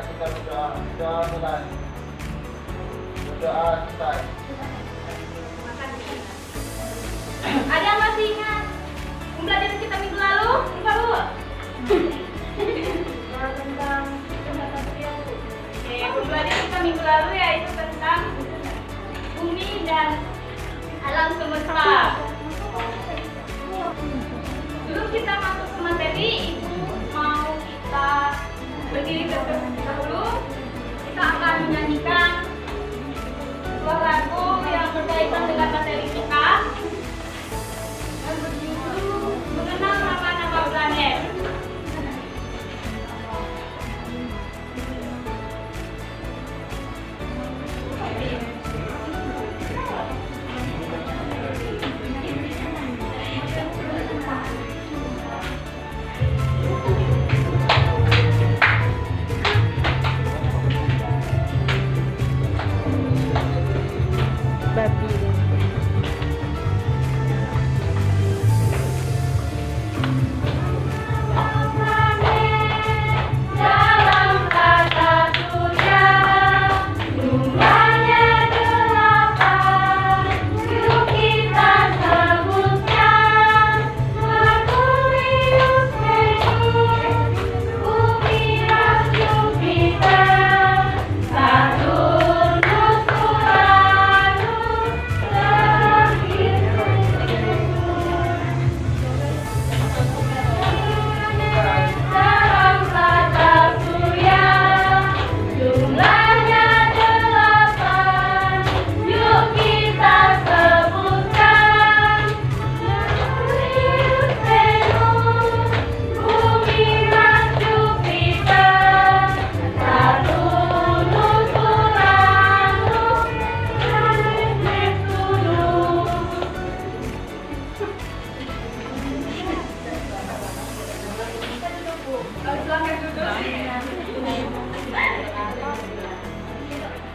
kita berdoa. Doa mulai. Berdoa selesai. Ada yang masih ingat pembelajaran kita minggu lalu? Ingat Bu? Tentang pembelajaran kita minggu lalu yaitu tentang bumi dan alam semesta. Sebelum kita masuk ke materi, Ibu mau kita berdiri terlebih dahulu. Kita akan menyanyikan sebuah lagu yang berkaitan dengan materi kita yang berjudul Mengenal Nama-Nama Planet.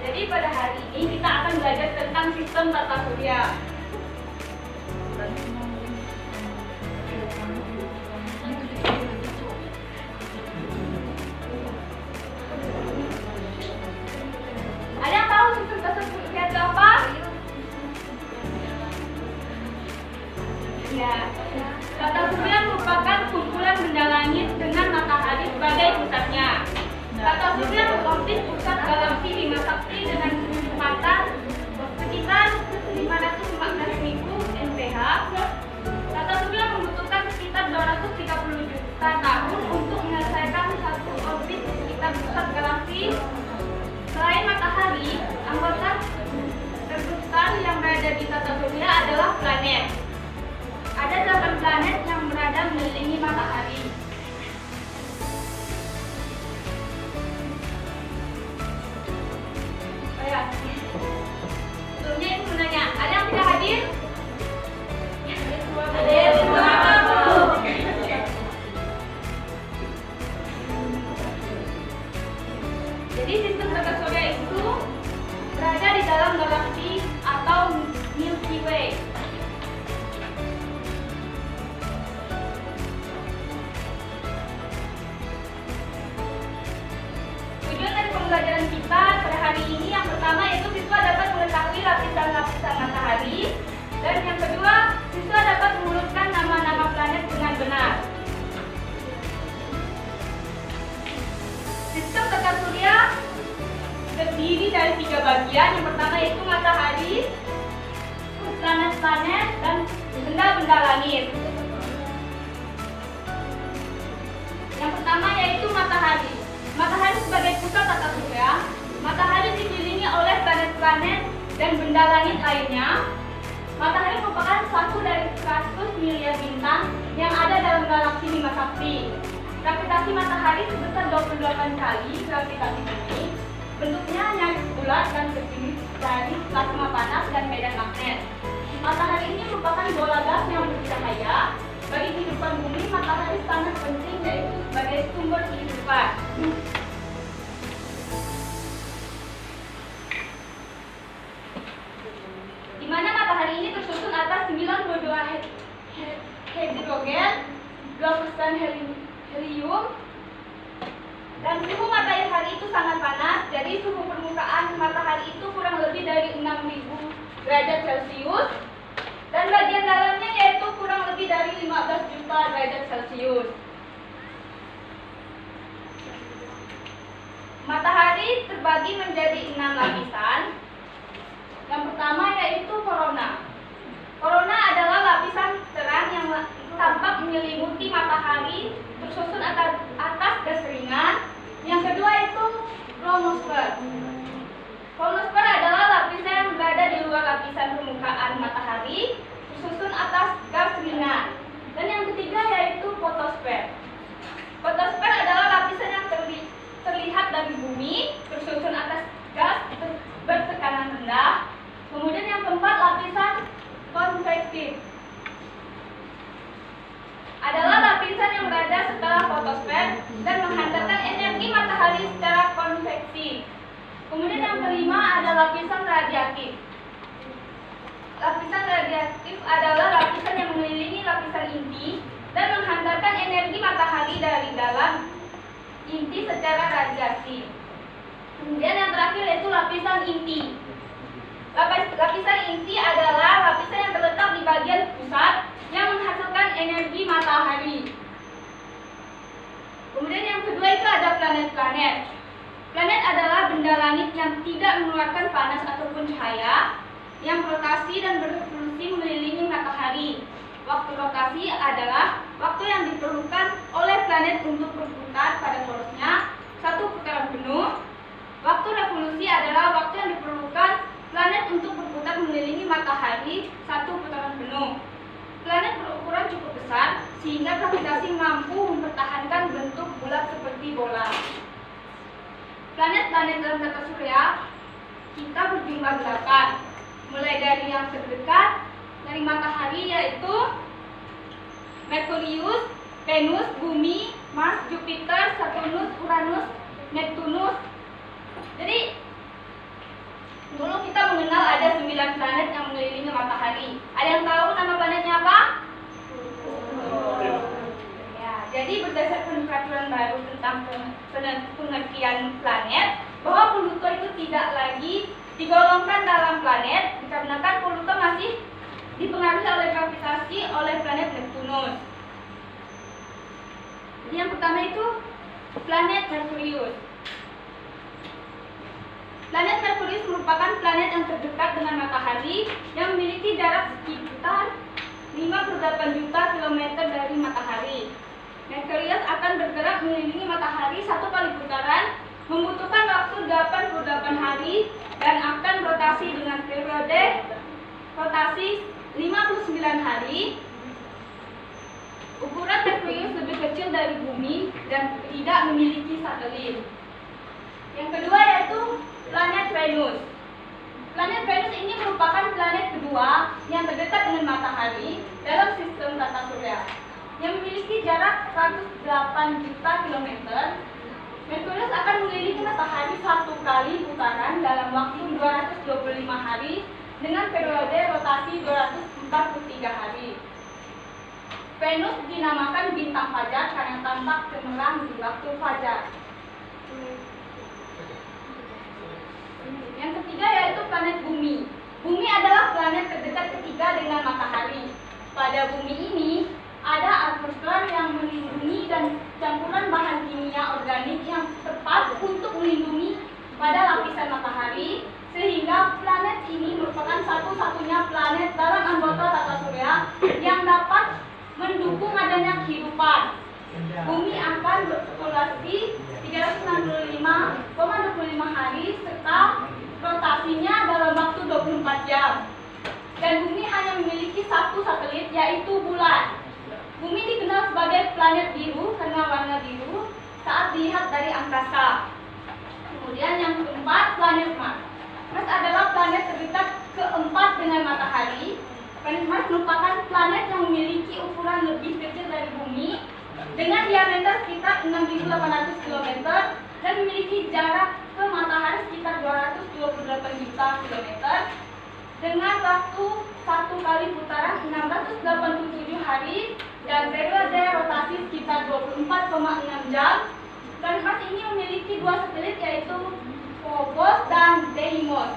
Jadi pada hari ini kita akan belajar tentang sistem tata surya. Ada yang tahu sistem tata surya itu apa? Ya, tata surya merupakan kumpulan benda langit dengan matahari sebagai pusatnya. Tata surya memiliki pusat galaksi Bima Sakti dengan kecepatan sekitar 514.000 mph. Tata surya membutuhkan sekitar 230 juta tahun untuk menyelesaikan satu orbit di sekitar pusat galaksi. Selain matahari, anggota terbesar yang berada di tata surya adalah planet. Ada 8 planet yang berada mengelilingi matahari. Sebelumnya Ibu menanya, ada yang tidak hadir? Ada yang tidak hadir. Jadi sistem tata surya itu berada di dalam galaksi atau Milky Way. Tujuan dari pembelajaran kita pada hari ini yang pertama yaitu siswa dapat mengetahui lapisan-lapisan matahari, dan yang kedua siswa dapat mengurutkan nama-nama planet dengan benar. Sistem tata surya terdiri dari 3 bagian. Yang pertama yaitu matahari, planet-planet, dan benda-benda langit. Yang pertama yaitu matahari. Matahari sebagai pusat tata surya. Matahari dikelilingi oleh planet-planet dan benda langit lainnya. Matahari merupakan satu dari 100 miliar bintang yang ada dalam galaksi Bima Sakti. Gravitasi matahari sebesar 28 kali gravitasi bumi. Bentuknya nyaris bulat dan terdiri dari plasma panas dan medan magnet. Matahari ini merupakan bola gas yang bercahaya. Bagi kehidupan bumi, matahari sangat penting yaitu sebagai sumber kehidupan. Di mana matahari ini tersusun atas 92 hidrogen, 2% helium, dan suhu matahari itu sangat derajat Celcius, dan bagian dalamnya yaitu kurang lebih dari 15 juta derajat Celcius. Matahari terbagi menjadi 6 lapisan. Yang pertama yaitu korona. Korona adalah lapisan terang yang tampak menyelimuti matahari, tersusun atas gas ringan. Yang kedua itu kronosfer. Kronosfer adalah lapisan yang berada di luar lapisan permukaan matahari, tersusun atas gas ringan. Dan yang ketiga yaitu fotosfer. Fotosfer adalah lapisan yang terlihat dari bumi, tersusun atas gas bertekanan rendah. Kemudian yang keempat lapisan konvektif. Adalah lapisan yang berada setelah fotosfer dan menghantarkan energi matahari secara konveksi. Kemudian yang kelima ada lapisan radiatif. Lapisan radiatif adalah lapisan yang mengelilingi lapisan inti dan menghantarkan energi matahari dari dalam inti secara radiasi. Kemudian yang terakhir yaitu lapisan inti. Lapisan inti adalah lapisan yang terletak di bagian pusat yang menghasilkan energi matahari. Kemudian yang kedua itu ada planet-planet. Planet adalah benda langit yang tidak mengeluarkan panas ataupun cahaya, yang berotasi dan berevolusi mengelilingi matahari. Waktu rotasi adalah waktu yang diperlukan oleh planet untuk berputar pada porosnya, satu putaran penuh. Waktu revolusi adalah waktu yang diperlukan planet untuk berputar mengelilingi matahari, satu putaran penuh. Planet berukuran cukup besar sehingga gravitasi mampu mempertahankan bentuk bulat seperti bola. Planet-planet dalam tata surya kita berjumlah 8, mulai dari yang terdekat dari matahari yaitu Merkurius, Venus, Bumi, Mars, Jupiter, Saturnus, Uranus, Neptunus. Jadi dulu kita mengenal ada 9 planet yang mengelilingi matahari. Ada yang tahu nama planetnya apa? Ya, jadi berdasarkan peraturan baru tentang pengertian planet, bahwa Pluto itu tidak lagi digolongkan dalam planet dikarenakan Pluto masih dipengaruhi oleh gravitasi oleh planet Neptunus. Jadi yang pertama itu planet Merkurius. Planet Merkurius merupakan planet yang terdekat dengan matahari yang memiliki jarak sekitar 58 juta kilometer dari matahari. Merkurius akan bergerak mengelilingi matahari satu kali putaran, membutuhkan waktu 88 hari dan akan rotasi dengan periode rotasi 59 hari. Ukuran Merkurius lebih kecil dari bumi dan tidak memiliki satelit. Yang kedua yaitu planet Venus. Planet Venus ini merupakan planet kedua yang terdekat dengan matahari dalam sistem tata surya, yang memiliki jarak 108 juta kilometer. Merkurius akan mengelilingi matahari satu kali putaran dalam waktu 225 hari dengan periode rotasi 243 hari. Venus dinamakan bintang fajar karena tampak cemerlang di waktu fajar. Yang ketiga yaitu planet Bumi. Bumi adalah planet terdekat ketiga dengan matahari. Pada bumi ini ada atmosfer yang melindungi dan campuran bahan kimia organik yang tepat untuk melindungi pada lapisan matahari, sehingga planet ini merupakan satu-satunya planet dalam anggota tata surya yang dapat mendukung adanya kehidupan. Bumi akan bersirkulasi 365,25 hari serta rotasinya dalam waktu 24 jam. Dan bumi hanya memiliki satu satelit yaitu bulan. Bumi dikenal sebagai planet biru karena warna biru saat dilihat dari angkasa. Kemudian yang keempat planet Mars. Mars adalah planet terdekat keempat dengan matahari. Planet Mars merupakan planet yang memiliki ukuran lebih kecil dari bumi dengan diameter sekitar 6.800 km dan memiliki jarak ke matahari sekitar 228 juta kilometer dengan waktu satu kali putaran 687 hari dan periode rotasi sekitar 24,6 jam. Planet Mars ini memiliki dua satelit yaitu Phobos dan Deimos.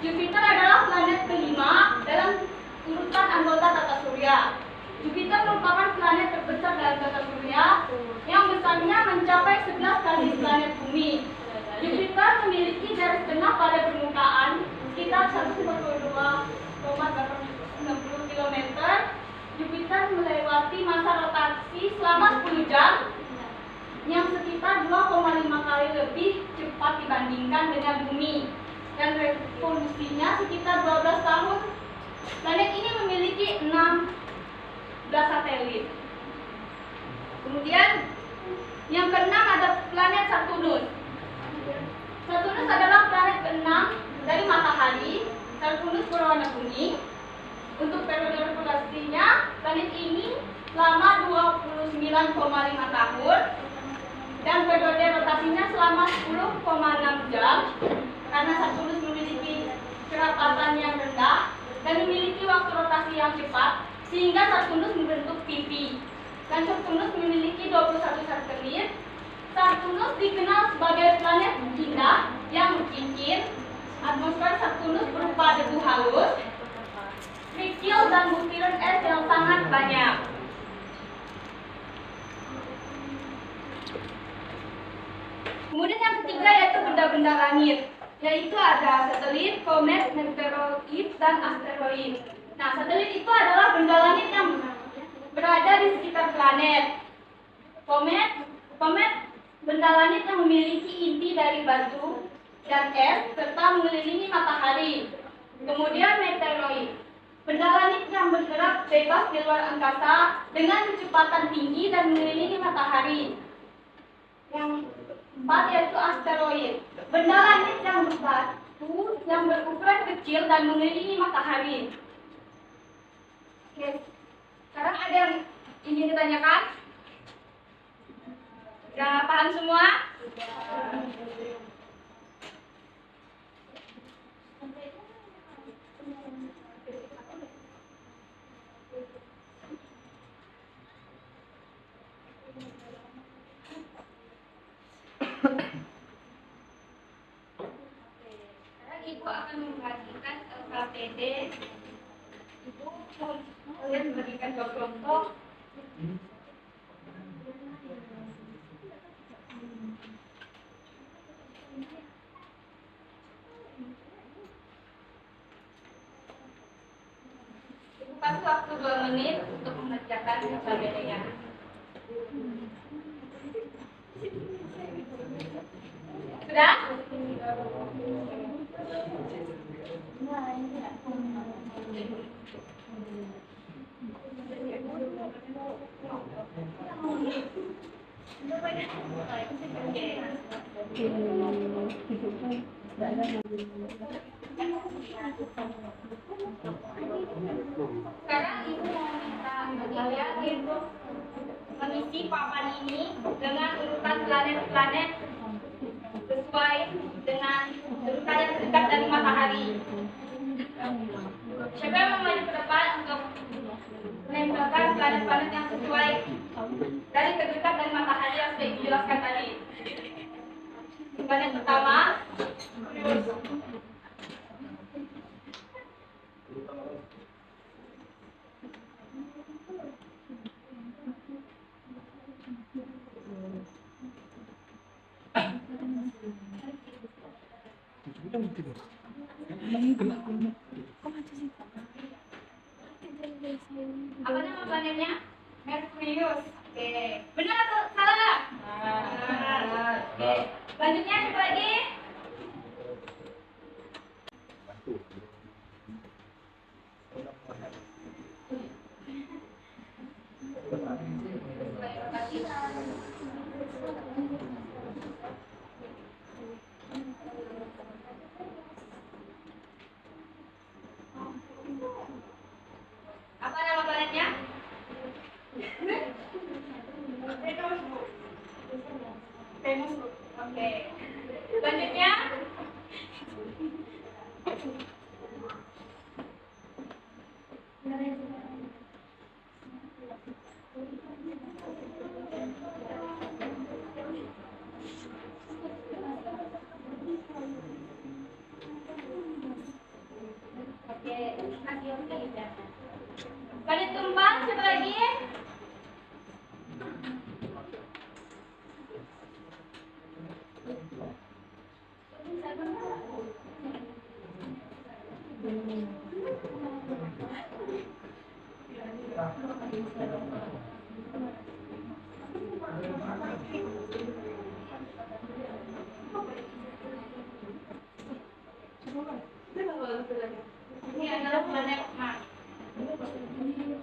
Jupiter adalah planet kelima dalam urutan anggota tata surya. Jupiter merupakan planet terbesar dalam tata surya yang besarnya mencapai 11 kali planet bumi. Jupiter memiliki garis tengah pada permukaan sekitar 142,860 km. Jupiter melewati masa rotasi selama 10 jam yang sekitar 2,5 kali lebih cepat dibandingkan dengan bumi, dan revolusinya sekitar 12 tahun. Planet ini memiliki 16 satelit. Kemudian yang keenam ada planet Saturnus. Saturnus adalah planet keenam dari matahari. Saturnus berwarna kuning. Untuk periode revolusinya, planet ini selama 29,5 tahun dan periode rotasinya selama 10,6 jam. Karena Saturnus memiliki kerapatan yang rendah dan memiliki waktu rotasi yang cepat, sehingga Saturnus membentuk pipi. Dan Saturnus memiliki 21 satelit. Saturnus dikenal sebagai planet indah yang bercincin. Atmosfer Saturnus berupa debu halus, kerikil dan butiran es yang sangat banyak. Kemudian yang ketiga yaitu benda-benda langit, yaitu ada satelit, komet, meteoroid, dan asteroid. Nah, satelit itu adalah benda langit yang berada di sekitar planet. Komet benda langit yang memiliki inti dari batu dan es serta mengelilingi matahari. Kemudian meteoroid, benda langit yang bergerak bebas di luar angkasa dengan kecepatan tinggi dan mengelilingi matahari. Yang keempat yaitu asteroid, benda langit yang berbatu yang berukuran kecil dan mengelilingi matahari. Oke, sekarang ada yang ingin ditanyakan? Sudah paham semua? Ibu akan membagikan LKPD. Ibu kemudian membagikan dua kelompok. Ibu kasih waktu 2 menit untuk mengerjakan LKPD-nya. Sudah? Sekarang ibu mau minta kalian mengisi papan ini dengan urutan planet-planet sesuai dengan urutan yang dekat dari matahari. Siapa yang mau maju ke depan untuk menempelkan planet-planet yang sesuai dari terdekat dari matahari yang sudah dijelaskan tadi? Planet pertama, apa nama planetnya? Merkurius. Oke, benar atau salah? Benar. Oke. Selanjutnya siapa lagi? Apa nama planetnya? Venus. Oke. Selanjutnya. Planet tumbang, siapa lagi? Ini adalah planet Mars.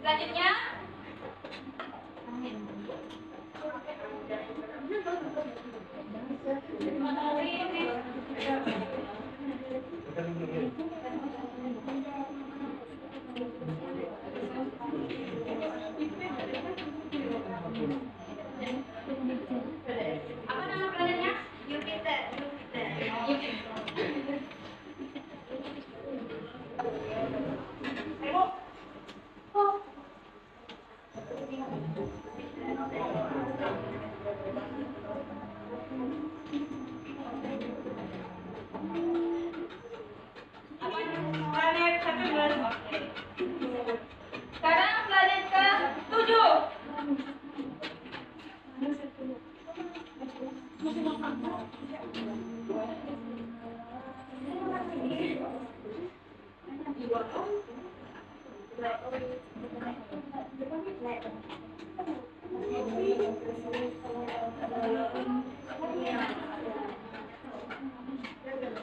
Selanjutnya, apa nama planetnya? Jupiter. Planet Saturnus. Sekarang planet ke-7.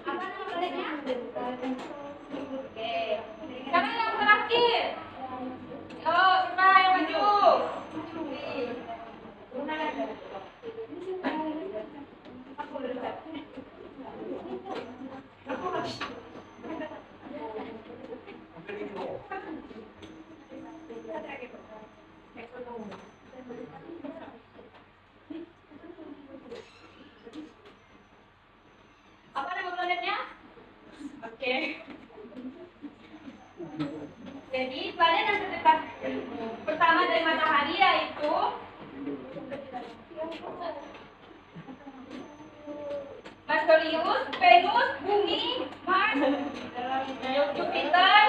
Apa nama planetnya? Oke. Sekarang yang terakhir. Oh, siapa yang maju? Apa nama planetnya? Oke. Jadi planet yang terdekat pertama dari matahari yaitu Merkurius, Venus, Bumi, Mars, Jupiter,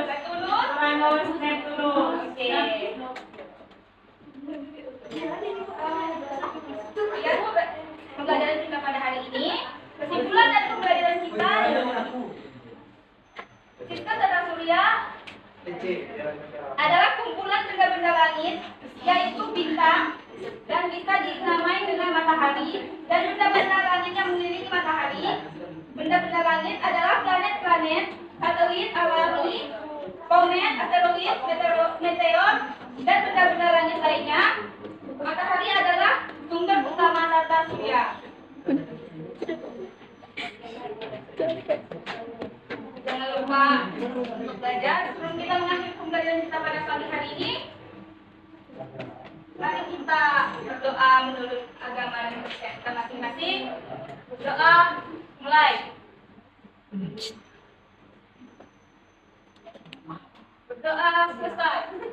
Saturnus, Uranus, Neptunus. Oke. Ya, pembelajaran kita pada hari ini. Kesimpulan dari pembelajaran kita, sistem tata surya adalah kumpulan benda-benda langit, yaitu bintang, dan bisa dinamai dengan matahari, dan benda-benda langit yang mengelilingi matahari. Benda-benda langit adalah planet-planet, satelit, alami, komet, asteroid, meteor, dan benda-benda langit lainnya. Matahari adalah sumber utama tata surya. Jangan lupa untuk belajar. Sebelum kita mengakhiri pembelajaran kita pada pagi hari ini, mari kita berdoa menurut agama dan kepercayaan kita masing-masing. Doa mulai. Berdoa selesai.